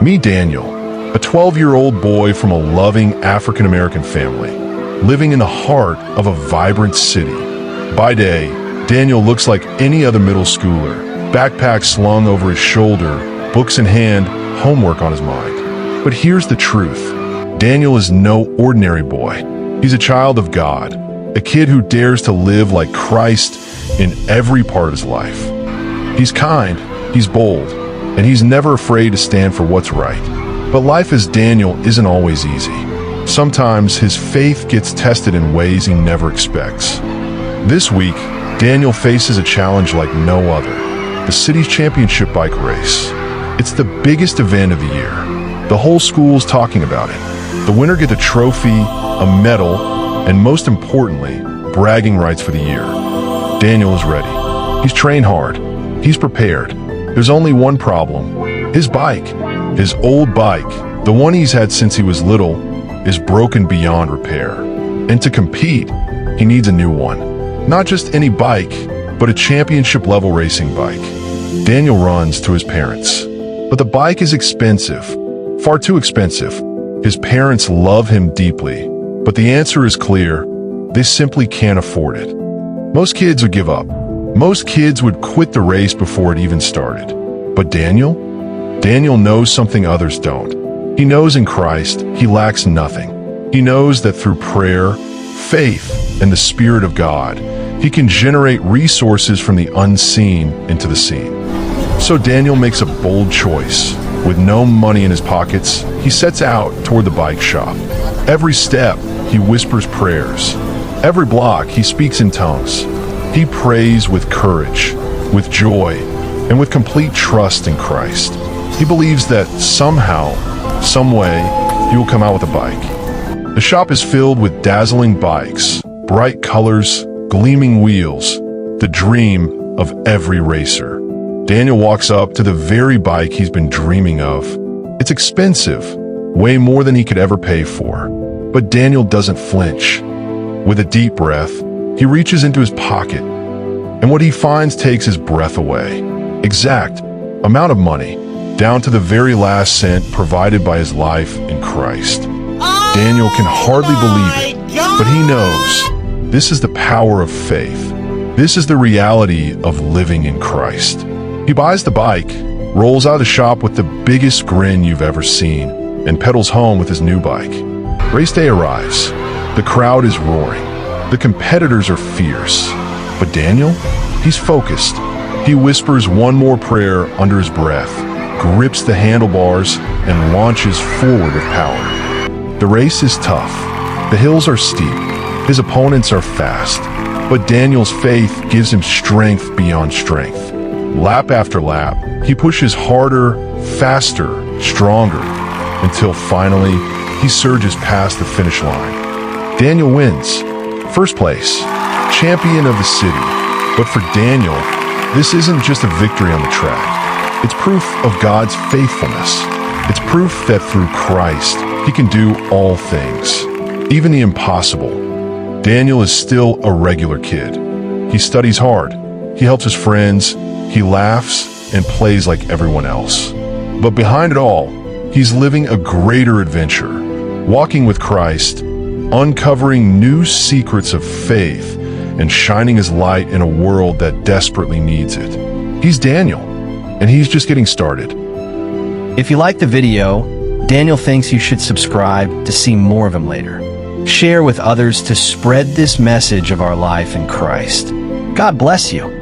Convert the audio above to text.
Meet Daniel, a 12-year-old boy from a loving African-American family, living in the heart of a vibrant city. By day, Daniel looks like any other middle schooler, backpack slung over his shoulder, books in hand, homework on his mind. But here's the truth. Daniel is no ordinary boy. He's a child of God, a kid who dares to live like Christ in every part of his life. He's kind, he's bold, and he's never afraid to stand for what's right. But life as Daniel isn't always easy. Sometimes his faith gets tested in ways he never expects. This week, Daniel faces a challenge like no other: the city's championship bike race. It's the biggest event of the year. The whole school's talking about it. The winner gets a trophy, a medal, and most importantly, bragging rights for the year. Daniel is ready. He's trained hard. He's prepared. There's only one problem. His bike, his old bike, the one he's had since he was little, is broken beyond repair. And to compete, he needs a new one. Not just any bike, but a championship-level racing bike. Daniel runs to his parents. But the bike is expensive, far too expensive. His parents love him deeply, but the answer is clear: they simply can't afford it. Most kids would give up. Most kids would quit the race before it even started. But Daniel? Daniel knows something others don't. He knows in Christ he lacks nothing. He knows that through prayer, faith, and the Spirit of God, he can generate resources from the unseen into the seen. So Daniel makes a bold choice. With no money in his pockets, he sets out toward the bike shop. Every step, he whispers prayers. Every block, he speaks in tongues. He prays with courage, with joy, and with complete trust in Christ. He believes that somehow, some way, he will come out with a bike. The shop is filled with dazzling bikes, bright colors, gleaming wheels, the dream of every racer. Daniel walks up to the very bike he's been dreaming of. It's expensive, way more than he could ever pay for. But Daniel doesn't flinch. With a deep breath, he reaches into his pocket, and what he finds takes his breath away. Exact amount of money, down to the very last cent provided by his life in Christ. Daniel can hardly believe it, but he knows this is the power of faith. This is the reality of living in Christ. He buys the bike, rolls out of the shop with the biggest grin you've ever seen, and pedals home with his new bike. Race day arrives. The crowd is roaring. The competitors are fierce. But Daniel, he's focused. He whispers one more prayer under his breath, grips the handlebars, and launches forward with power. The race is tough. The hills are steep. His opponents are fast. But Daniel's faith gives him strength beyond strength. Lap after lap, he pushes harder, faster, stronger, until finally, he surges past the finish line. Daniel wins. First place, champion of the city. But for Daniel, this isn't just a victory on the track. It's proof of God's faithfulness. It's proof that through Christ, he can do all things, even the impossible. Daniel is still a regular kid. He studies hard. He helps his friends. He laughs and plays like everyone else. But behind it all, he's living a greater adventure, walking with Christ, uncovering new secrets of faith, and shining his light in a world that desperately needs it. He's Daniel, and he's just getting started. If you liked the video, Daniel thinks you should subscribe to see more of him later. Share with others to spread this message of our life in Christ. God bless you.